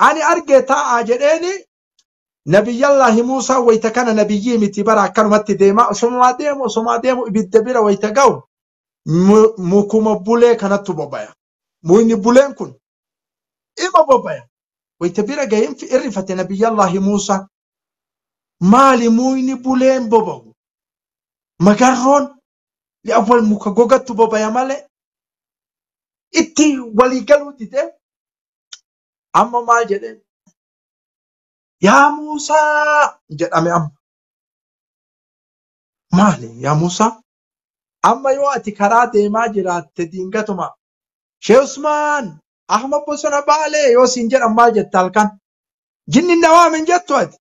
Speaker 1: ani arge ta'a jedheeni nabiyyallahi Muusaa wayta kana nabiyyii miti bara akkanumatti deema osoma deemu ibidda bira wayta ga'u mukuma bulee kanattu bobaya muyni buleen kun ima bobaya wayta bira ga'in fi irrifate nabiyyallahi Muusaa maali muyni buleen bobawu magarroon li awwal muka gogattu bobaya malee itti walii galuu dide amma maal jedheen yaa Muusaa jedhame amma maali yaa Muusaa amma yoo ati karaa deemaa jiraatte diingatuma Sheekh Usmaan Ahmad Bosona Baalee yoo siin jedhan maal jetta halkan jinniin na waamin jettu ati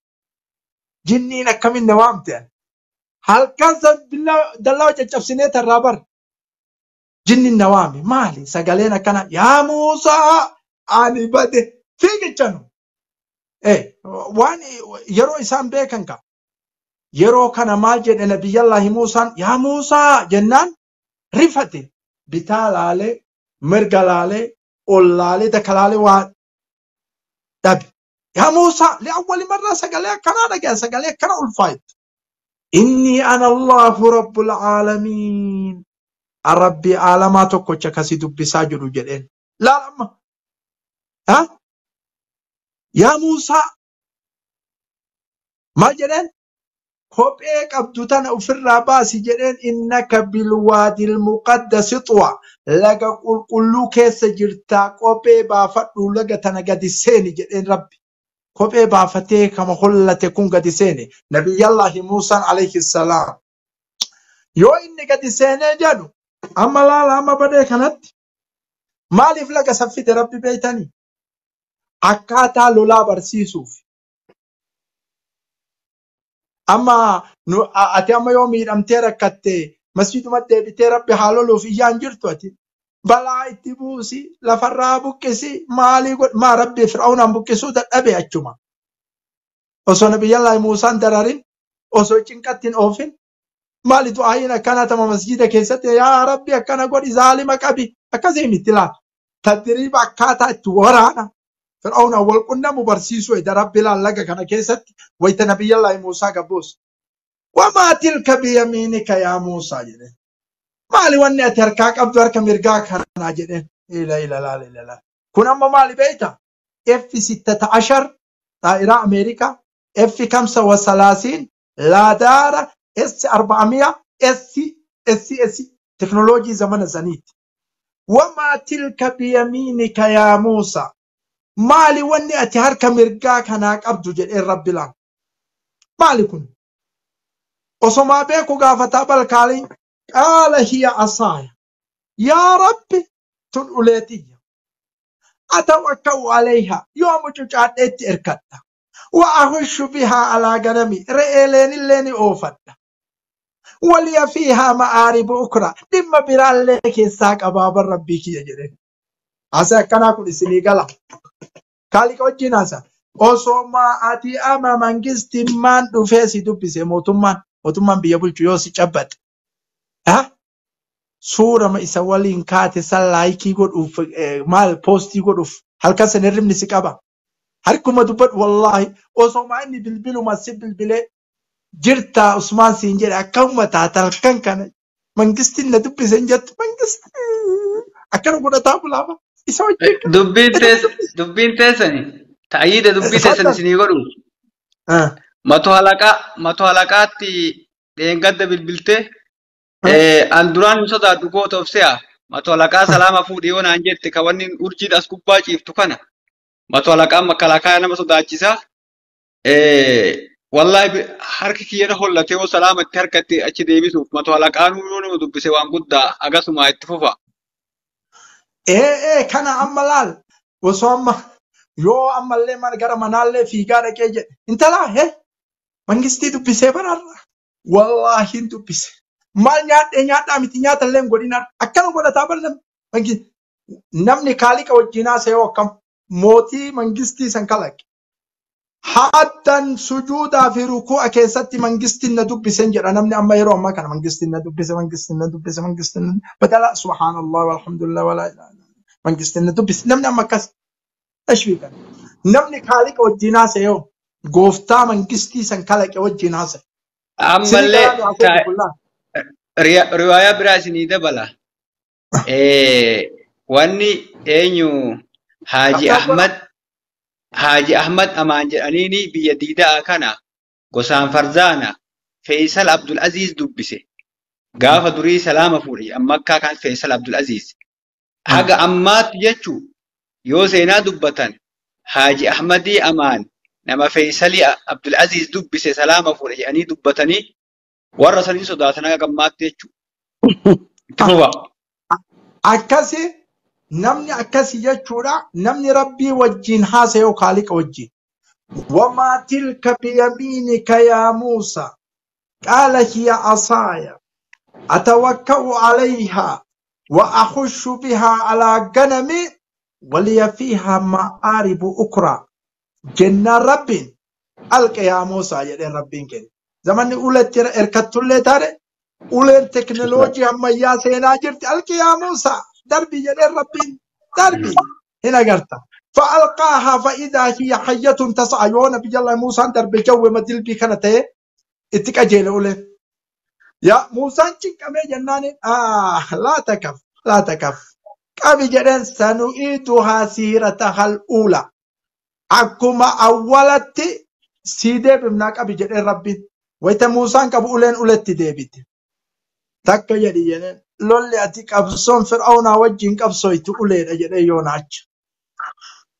Speaker 1: jinniin akkamiin na waamte halkan san dallaa caccabsinee tarraa bar jinniin na waame maali sagaleen akkana yaa Muusaa ani bade fiigichanu waan yeroo isaan beekan ka yeroo kana maal jedhe nabiyyallahi Muusaan yaa Muusaa jennaan rifate bitaa laalee mirga laalee ol laalee daka laalee waa dhabe yaa Muusaa li'awwali marraa sagalee akkanaa dhagaya sagalee akkana ulfaayet inni ana Allahu rabbul aalamiin rabbi aalamaa tokkocha kasi dubbisaa jiru jedheen laalamma yaa Muusaa maal jedheen kophee qabdu tana ofirraa baasi jedheen innaka bilwaadil muqaddasi xuwa laga qulqulluu keessa jirtaa kophee baafadhu laga tana gadi seeni jedheen rabbi kophee baafatee kama hollate kun gadi seeni nabiyyallahi Muusaan alayhi salaam yoo inni gadi seenee jedhu amma laala amma badee kanatti maaliif laga saffite rabbi beeytanii akkaataa lolaa barsiisuuf amma ati amma yoo miidhamtee rakkatte masjidumatti deebitee rabbi haa loluuf iyyaan jirtu ati balaa itti buusi lafarraa buqqisi maalii maa rabbi fir'aunaan buqqisuu dadhabe achuma osoo nabiyyallahi Muusaan dararin osoo cinqattiin oofin maali du'aayin akkana tama masjida keessatti yaa rabbi akkana godhi zaalima qabi akkasii miti laata tadriiba akkaataa itti waraana fir'aunaan wal qunnamu barsiisuu eda rabbi laallaga kana keessatti wayta nabiyyallahi Muusaa gabboos wamaa tilka biyamiinika yaa Muusaa jedheen maali wanni ati harkaa qabdu harka mirgaa kanaa jedheen ila kun amma maali beeyta F-16 xaa'iraa Ameerikaa F-35 laadaara S-400 S teknooloojii zamana saniiti wamaa tilka biyamiinika yaa Muusaa maali wanni ati harka mirgaa kanaa qabdu jedheen rabbi laan maali kun osoma beeku gaafataa balkaaliin qaala hiya asaaya yaa rabbi tun uleetiyya atawakka'u alayha yoo mucucaadheetti erkadha wa ahushu bihaa alaa ganami re'eeleenillee ni oofadha waliya fiihaa ma'aaribu ukra dhimma biraallee keessaa qabaaban rabbii kiyya jedheen ase akkanaa kun isinii gala kaaliqa wajjin hasa osoma ati ama mangistimmaan dhufee si dubbise mootummaan biyya bulchu yoo si cabbate suurama isa waliin kaate san laayikii godhuuf maal poostii godhuuf halkan san hirribni si qaba harkuma dubbadhu wallaahi osoma inni bilbiluma si bilbilee jirtaa Usmaan siin jedhe akkuma taata halkan kana mangistiin na dubbise hin jettu mangistii akkana godhataa bulaama isa wajjin
Speaker 2: dubbiin teessani ta'ayiida dubbii teessan isinii godhu matu halaqaatti dheengadda bilbiltee an duraan sodaadhu goota of se'a matu halaqaa salaama fuudhee yoo naan jette ka wanni urjiin as gubbaa ciiftu kana matu halaqaan makalaakaa nama sodaachisaa والله حركة يده هلا وسلامة حركة أشي ديبسوف ما تولا كانوا يقولون مدبسة وان قد أقاسم ما يتفوفا.
Speaker 1: إيه كان عملال وصوم يو عمل لي مرجع منال لي في جارة كيجي انت لا هه منجستي دبسة برا والله انت دبسة mal nyaata miti nyaata illee godina akkana godhataa barnam mangi namni kaalika wajjinaa seeyoo akkam mootii mangistii san kalaqe hattan sujuudaa fi rukuu'a keessatti mangistiin na dubbisen jedha namni amma yeroo ammaa kana mangistiin na dubbise badala subhaanallah walhamdulillah wala ilaha illallah mangistiin na dubbise namni amma akkas tashbiikan namni kaalika wajjinaa seeyoo gooftaa mangistii san kalaqe wajjinaa seeyoo
Speaker 2: أما اللي رواية براسني دبلا واني أنيو حاجي أحمد أمان جانيني بيديدا أكنا قسام فرزانا فيصل عبد العزيز دبسه قاف دري سلام فوري أما كان فيصل عبد العزيز حاجة أمات يجو يو سينا دبتن حاجي أحمدي أمان نما فيصل عبد العزيز دبسه سلام فوري يعني دبتني ورسلين صداتنا قمات يجو تفوا
Speaker 1: akkasi namni akkasi jechuudha namni rabbii wajjin haasa'u khaliqa wajjin wama tilka biyaminika ya Musa qala hiya asaya atawakkau alayha wa akhushu biha ala ganami waliya fiha ma'aribu ukra jenna rabbin alqa ya Musa jedhe rabbin ken zamanni uletti erkattulle tare ulen teknoloji ammayyaa seenaa jirti alqi yaa Musa darbi jedhe rabbiin darbi hin agarta fa'alqaaha fa'idaa hiya hayyatun tas'a yoo nabi jalla Musaan darbe jawwe madilbii kana ta'e itti qajeele ulen yaa Musaan cinqamee jennaani laa takaf qabi jedhen sanu'iiduhaa siirataha al-uula akkuma awwalatti sii deebifnaa qabi jedhen rabbiin wayta Musaan qabu ulen uletti deebite takka jedhi jedheen lolli ati qabsoon fir'aunaa wajjin qabsoytu uleedha jedhee yoonaacha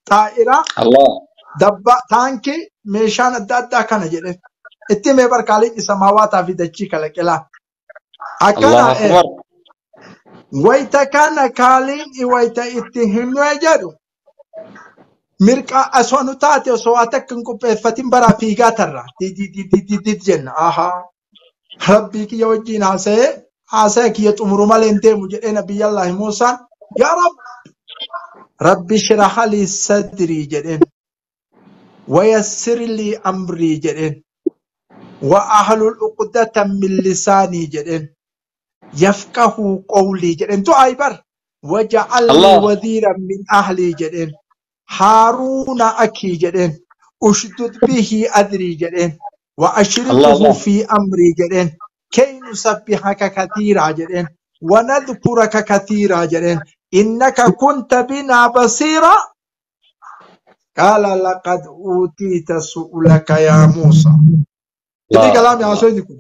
Speaker 1: xaa'ira dabba taanki meeshaan adda addaa kana jedhe itti mee barkaaliin isa maawaataa fi dachii kalaqelaa akkana wayta kana kaaliin wayta itti himee jedhu mirqa asonu taate osoo atakkin qopheeffatin baraa fiigaa tarra dididididid jenna ahaa rabbii kiyya wajjin haasa'e kiyya xumuru malee hin deemu jedhee nabiyyallahi Muusaan yaa rabbi shrah li sadrii jedheen wayassir li amrii jedheen wa ahlul uqdatan min lisaanii jedheen yafqahu qawlii jedheen du'aa bar waj'al li wadiiran min ahlii jedheen هارون أكي جدين أشدد به أدري جدين وأشركه في أمري جدين كي نسبحك كثيرا جدين ونذكرك كثيرا جدين إنك كنت بنا بصيرا قال لقد أوتيت سؤلك يا موسى إذا كلام يا سيدكم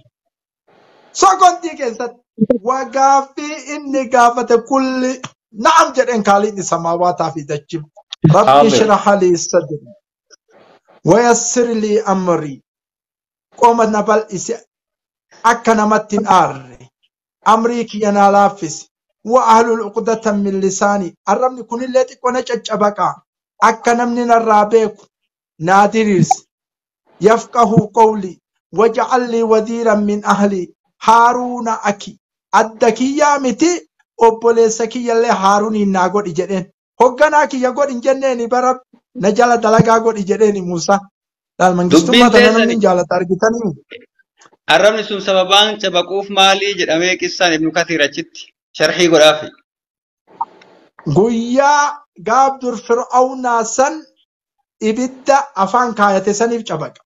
Speaker 1: سكنتي كيست وقافي إني قافة كل نعم جدين قالين سماوات في دجب رب اشرح لي صدري ويسر لي امري قوم نبل اكن متن امريك ينالافس واهل العقدة من لساني الرمني كن اللي كنا چچبقا اكن من الرابيك نادريس يفقه قولي وجعل لي وزيرا من اهلي هارون اكي ادكيا متي اوبولسكي يلي هاروني ناغو دجدين hoggana kiyya godhin jenneeni bara na jala dalagaa godhi jedheeni Musa dal mangistummaa tana namni jaalata argitanii
Speaker 2: arrabni sun sababaan cabaquuf maalii jedhamee qissaan ibnu Kasiir achitti sharhii godhaafi
Speaker 1: guyyaa gaabdur fir'aunaa san ibidda afaan kaayate saniif cabaqa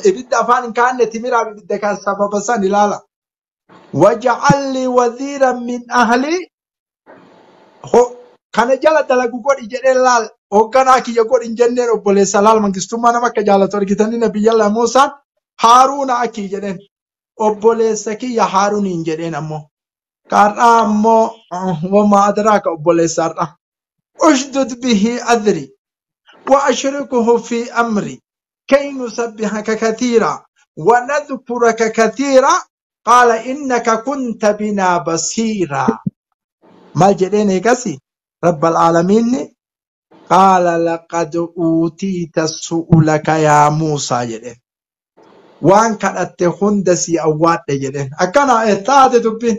Speaker 1: ibidda afaan hin kaanne timiraaf ibidda kan sababa san ilaala waj'al li waziiran min ahli kana jala dalagu godhi jedhee laal hoogganaa kiyya godhin jenneen obboleessa laal mangistummaa nama akka jaalatu argitanii nabiyyallah Muusaan Haaruuna akki jedheen obboleessa kiyya Haaruuniin jedheen ammoo kaarraa ammoo wama adraaka obboleessaarra ushdud bihi adri wa ashrikuhu fi amri كي نسبحك كثيرا ونذكرك كثيرا قال إنك كنت بنا بصيرا. ما جرين قسي رب العالمين قال لقد أوتيت سؤلك يا موسى جرين وان كانت هندسي أوات جرين أكنا إتاد دبين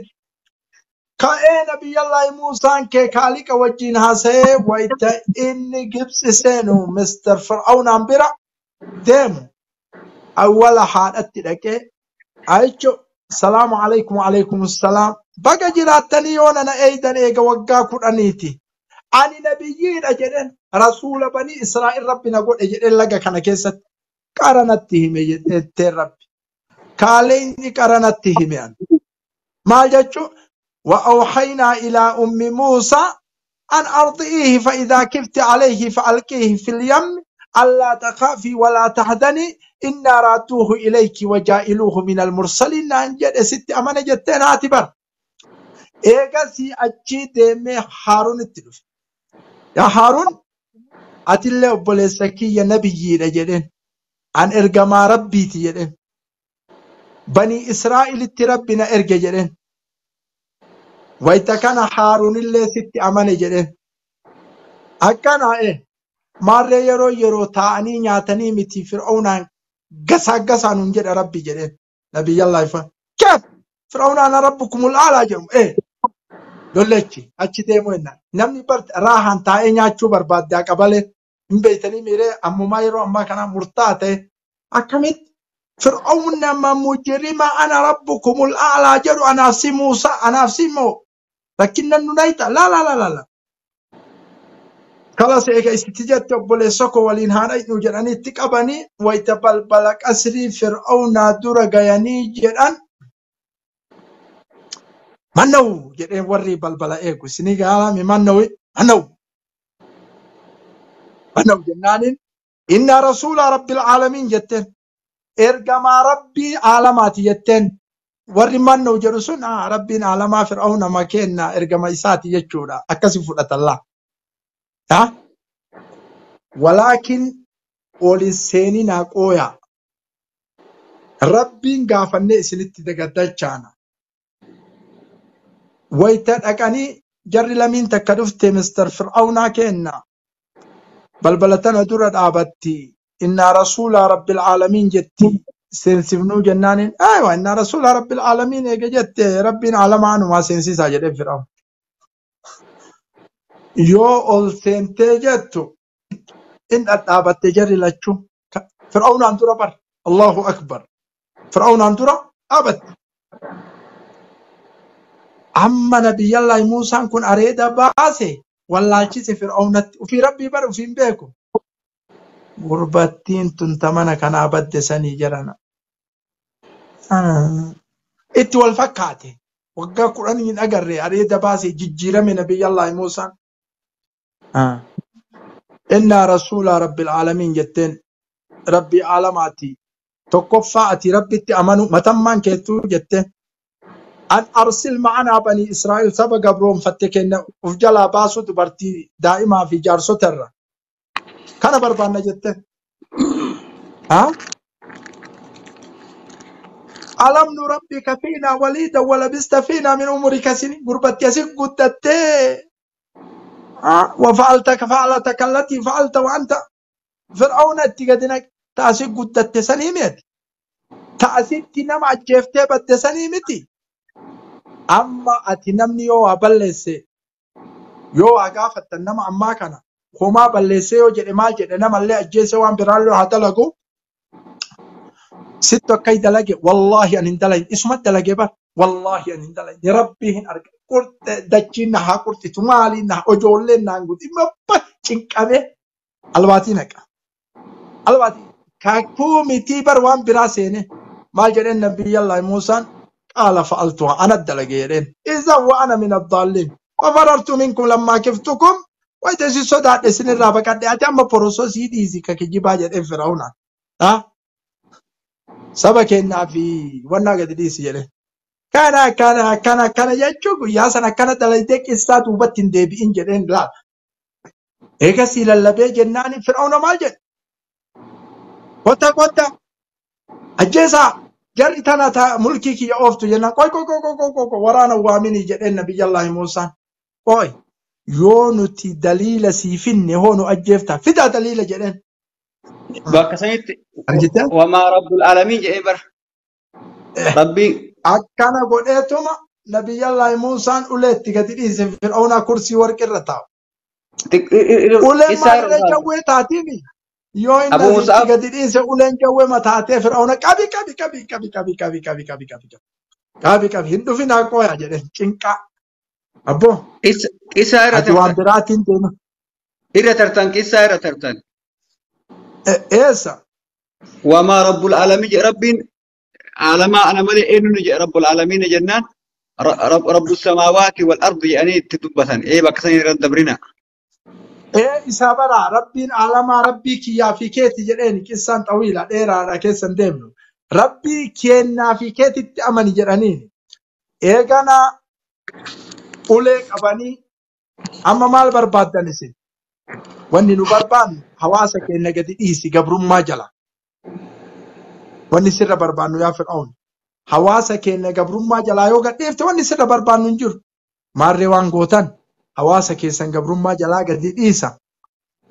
Speaker 1: كأي نبي الله موسى كالك وجينها سي ويتا إني جبس سينو مستر فرعون أمبرا ديمو أول حالة لك أيشو السلام عليكم وعليكم السلام بقى جراتني يوننا أيضا إيقا وقا قرانيتي أني نبيين أجرين رسول بني إسرائيل ربنا قول أجرين لقا كان كيست قرانتهم يجرين ربي كاليني قرانتهم يعني ما جاتشو وأوحينا إلى أم موسى أن أرضئيه فإذا كفت عليه فألقيه في اليم ألا تخافي ولا تحزني إنا راتوه إليك وجائلوه من المرسلين أنجد ست أمانة جتين هاتبر إيغاسي أجي ديمي هارون التلف يا هارون أتلي أبوليسكي يا نبي رجلين أن إرقما ربي تيجلين بني إسرائيل التربنا إرقا جلين وإذا كان هارون اللي ست أمانة جلين أكنا إيه مارة يرو تاني نياتني متي فرعون قسا ننجد ربي جلين نبي الله يفهم كيف فرعون أنا ربكم الأعلى جرم إيه لولتي أتشي ديمو إنا نمني برد راحان تاي نياتشو برباد دا قبالي مبيتني ميري أمو ما يرو أما كان مرتاتي أكمت فرعون نما مجرما أنا ربكم الأعلى جرو أنا أفسي موسى أنا أفسي مو لكن ننايتا لا لا لا لا لا خلاص إيكا استجدت أبولي سوكو والإنهانا يجراني تكاباني ويتبال بلك أسري فرعون دورا غياني جران منو جرين وري بالبلا إيكو سنيقا عالامي منو جنان إن رسول رب العالمين جتن إرقما ربي عالمات جتن وري منو جرسون ربين عالما فرعون ما كينا إرقما إساتي جتشورا أكسي فرقة الله ها ولكن أولي السيني ناقويا ربين غافني سنتي دقدال جانا ويتان أكاني جري لمين تكدفت مستر فرعون كينا بلبلتنا دورة آبتي إن رسول رب العالمين جتي سنسفنو جنان أيوة إن رسول رب العالمين إيجا جت ربين عالمان ما سنسي ساجد فرعون يو أول سنتي جتو إن أتابت جري لتشو فرعون أنتورا بر الله أكبر فرعون أنتورا أبد أما نبي الله موسى كن أريد باسي والله شيء فرعون وفي ربي بر وفي بيكم غربتين تنتمنا كان أبد سني جرنا إتو الفكاتي وقا قرآن من أجر أريد باسي ججيرة من نبي الله موسى إن رسول رب العالمين جتين ربي عالماتي تكفأتي ربي تأمنوا متمان كيتو جتين أن أرسل معنا بني إسرائيل سبق بروم فتكين وفجلا باسو دبرتي دائما في جارسو ترى كان بربانا جتين ألم نربك فينا وليدا ولبست فينا من عمرك سنين قربت يسيق قدت وفعلتك فعلتك التي فعلت وأنت فرعون اتقدنك تأسيق قدت سنيمت تأسيق تنم عجفت بد سنيمتي أما أتنمني يو أبلسي يو أقافت النم أما كان هما بلسي وجد ما جد نم اللي أجيسي وان برالو هدلقو ستة كي دلقي والله أن اندلقي اسمه دلقي بر والله أن اندلقي ربيهن أرقى قلت دجينها قلت تمالينها أجولينها قلت إما بچنك أبي الواتينك الواتي كاكومي تيبر وان براسيني ما جد النبي الله موسى قال فعلتها أنا الدلقيرين إذا وأنا من الضالين وفررت منكم لما كفتكم ويتسي صدات لسن الرابقة دي أتعمى بروسوس يديزي كجيبا جد فرعون سبكينا في وانا قد ديسي جلي كان يجوكو يا سنة كانت لديك إستاد وبتن دي بإن جدين لا إيكا سيلا لبي جناني فرعون ما جد Kotta ajjeesaa jarri tana ta mulkii kiyya ooftu jennaan qoy waraana waaminii jedheen nabiyyallaahi Muusaan. Qoy yoo nuti daliila sii finne hoo nu ajjeeftaa fidaa daliila jedheen.
Speaker 2: bakka sanitti
Speaker 1: Argiteen
Speaker 2: wamaa rabbul aalamiin jedhee bara rabbiin
Speaker 1: akkana godheetuma nabiyyallaahi Muusaan uleetti gadi dhiise Fir'aunaa kursii warqirra taa'u. Uleen
Speaker 2: isaa
Speaker 1: maalirra
Speaker 2: irra
Speaker 1: jawwee taatiimi. Yoo inni
Speaker 2: Abu
Speaker 1: asitti
Speaker 2: Musaab
Speaker 1: gadi dhiise uleen jawwee mataatee Fir'auna qabi hin dhufinaa qooyaa jedheen cinqaa. Abboo
Speaker 2: isaa irra
Speaker 1: ati waan
Speaker 2: tartan
Speaker 1: biraatiin deema.
Speaker 2: irra tartan isaa irra tartan
Speaker 1: Eessa?
Speaker 2: wamaa rabbul aalamiin jedhe rabbiin aalamaa ana malee eenyuun jedhe rabbul aalamiin jennaan rabbus samaawaati wal ardi jedhanii itti dubbatan bakka sanii irra dabrina.
Speaker 1: Isaa bara rabbiin aalamaa rabbii kiyyaa fi keeti jedheen qissaan xawiila dheeraadha keessan deemnu. Rabbii kennaa fi keetitti amani jedhaniin. Eegana ulee qabanii amma maal barbaaddan isin? Wanni nu barbaannu hawaasa keenya gadi dhiisi gabrummaa jala. Wanni sirra barbaannu yaa Fir'aun. Hawaasa keenya gabrummaa jalaa yoo gadhiifte wanni sirra barbaannu hin jiru. Maarree waan gootan hawaasa keessan gabrummaa jalaa gadi dhiisa.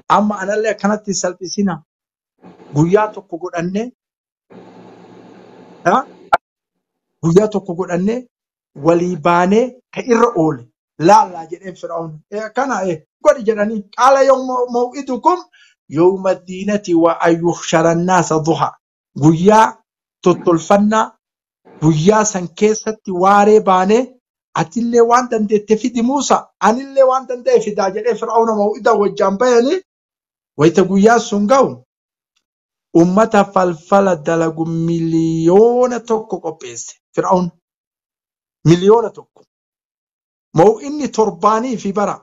Speaker 1: Amma anallee akkanatti salphisina. Guyyaa tokko godhannee walii baanee ka irra oole laallaa jedhee Fir'aun. Kana godhi jedhanii qaala maw'idukum yawma diinati wa ayyuhsharannaasa duha. Guyyaa tottolfannaa guyyaa san keessatti waaree baanee atillee waan dandeette fidi Muusaa anillee waan danda'e fidaa jedhee Fir'auna maw'ida wajjaan bayanii wayita guyyaa sun ga'u ummata falfala dalagu miliyoona tokko qopheesse Fir'aun miliyoona tokko maw'inni torbaanii fi bara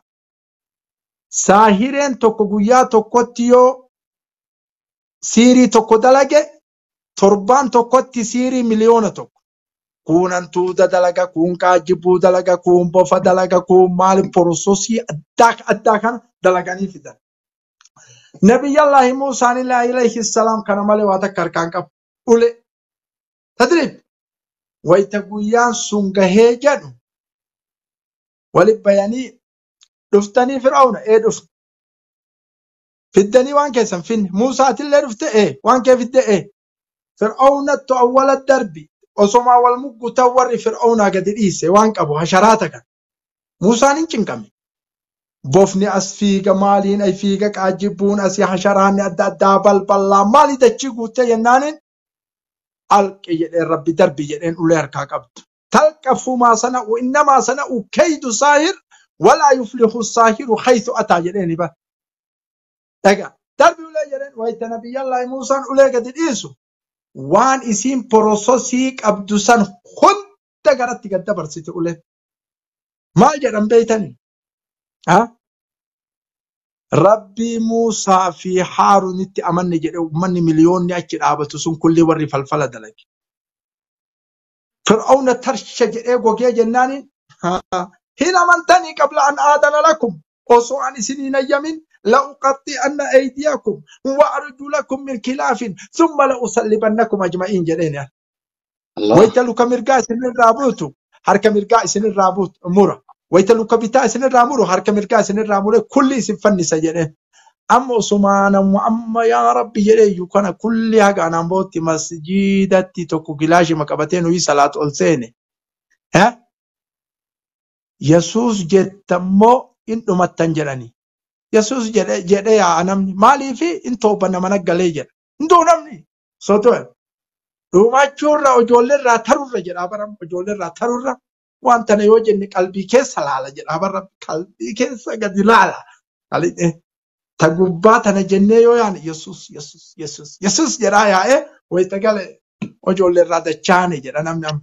Speaker 1: saahireen tokko guyyaa tokkotti yoo siirii tokko dalage torbaan tokkotti siirii miliyoona tokko. Kun hantuuta dalaga, kun kaajibuu dalaga, kun bofa dalaga, kun maali porososii addaa kana dalaganii fidan. Nabiyyallaahi Muusaan alayhi salaam kana malee waa takka harkaan qabu. Ule tadrib wayita guyyaan sun gahee jedhu walit bayanii dhuftanii Fir'auna dhufte. Fiddanii waan keessan finne Muusaatillee dhufte waan kee fidde Fir'aunattu awwala darbi. Osoma wal mugguta warri Fir'aunaa gadi dhiise waan qabu hasharaata kan. Muusaan hin cinqame. Bofni as fiiga maaliin ay fiiga qaajibbuun asii hasharaanni adda addaa balbalaa maali dachii guuttee jennaaniin alqi jedheen rabbi darbi jedheen ulee harkaa qabdu. Talqafu maa sana'u innamaa sana'u kaydu saahir walaa yuflihu saahiru haythu ataa jedheeni ba. Dhaga darbi ulee jedheen wayita nabiyyallaahi Muusaan ulee gadi dhiisu. Waan isiin porososii qabdu san hunda garatti gad dabarsite uleen. Maal jedhan beeytanii? Rabbii Muusaa fi Haaruunitti amanne jedhe uummanni miliyoonni achi dhaabatu sun kulli warri falfala dalage. Fir'auna tarsha jedhee gogee jennaaniin hin amantanii qabla an aadana lakum osoo an isiniin ayyamin لأقطعن أيديكم وأرجلكم من خلاف ثم لأصلبنكم أجمعين جدين ويتلو كمرقا سن الرابوت هرك مرقا سن الرابوت مرة ويتلو كبتا سن الرامور هرك مرقا سن الرامور كل اسم فن سجدين أما سبحان وأما يا رب جدين يكون كل حاجة أنا بوت مسجدتي تكو كلاش مكبتين وي صلاة ألسين يسوس جتمو إنو متنجرني Yesus jedhe yaa namni maaliif in toobbanna mana galee jedha. Hinduu namni soto'e. Dhumachuurra ijoolleerraa tarurra jedhaa baram ijoolleerraa tarurra waan tana yoo jenne qalbii keessa laala jedhaa baram qalbii keessa gadi laala. Ta gubbaa tana jennee yoo yaane Yesus jedhaa yaa'ee wayita gale ijoolleerraa dachaane jedha namni amma.